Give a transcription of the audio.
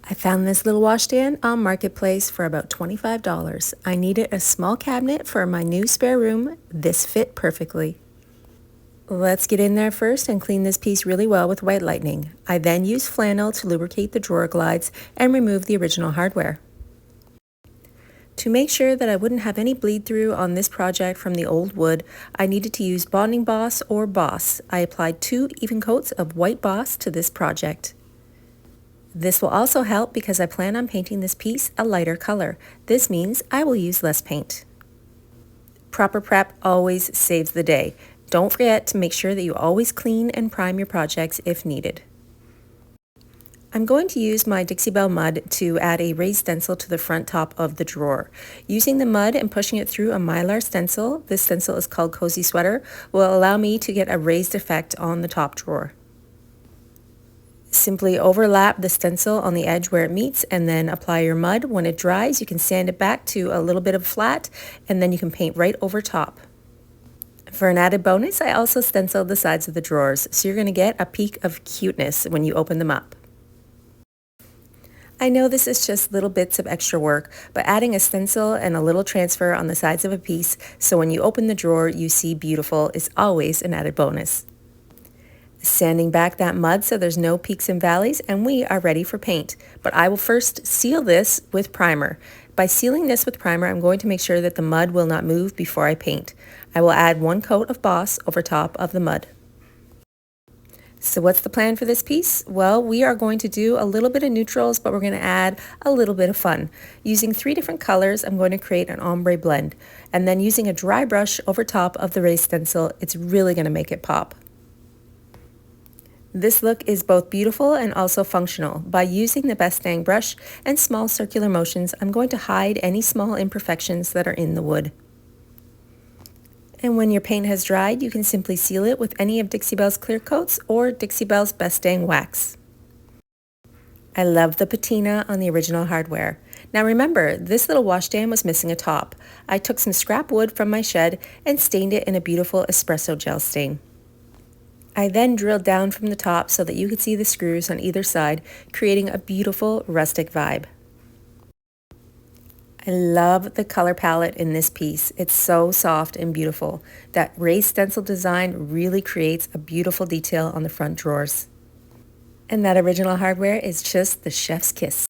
I found this little washstand on Marketplace for about $25. I needed a small cabinet for my new spare room. This fit perfectly. Let's get in there first and clean this piece really well with white lightning. I then use flannel to lubricate the drawer glides and remove the original hardware. To make sure that I wouldn't have any bleed through on this project from the old wood, I needed to use bonding boss or boss. I applied 2 even coats of white boss to this project. This will also help because I plan on painting this piece a lighter color. This means I will use less paint. Proper prep always saves the day. Don't forget to make sure that you always clean and prime your projects if needed. I'm going to use my Dixie Belle mud to add a raised stencil to the front top of the drawer. Using the mud and pushing it through a mylar stencil, this stencil is called Cozy Sweater, will allow me to get a raised effect on the top drawer. Simply overlap the stencil on the edge where it meets and then apply your mud. When it dries, you can sand it back to a little bit of flat and then you can paint right over top. For an added bonus, I also stenciled the sides of the drawers, so you're going to get a peek of cuteness when you open them up. I know this is just little bits of extra work, but adding a stencil and a little transfer on the sides of a piece so when you open the drawer you see beautiful is always an added bonus. Sanding back that mud so there's no peaks and valleys, and we are ready for paint. But I will first seal this with primer. By sealing this with primer, I'm going to make sure that the mud will not move before I paint. I will add 1 coat of boss over top of the mud. So what's the plan for this piece? Well, we are going to do a little bit of neutrals, but we're going to add a little bit of fun. Using 3 different colors, I'm going to create an ombre blend. And then using a dry brush over top of the raised stencil, it's really going to make it pop. This look is both beautiful and also functional. By using the Best Dang brush and small circular motions, I'm going to hide any small imperfections that are in the wood. And when your paint has dried, you can simply seal it with any of Dixie Belle's clear coats or Dixie Belle's Best Dang wax. I love the patina on the original hardware. Now remember, this little washstand was missing a top. I took some scrap wood from my shed and stained it in a beautiful espresso gel stain. I then drilled down from the top so that you could see the screws on either side, creating a beautiful rustic vibe. I love the color palette in this piece. It's so soft and beautiful. That raised stencil design really creates a beautiful detail on the front drawers. And that original hardware is just the chef's kiss.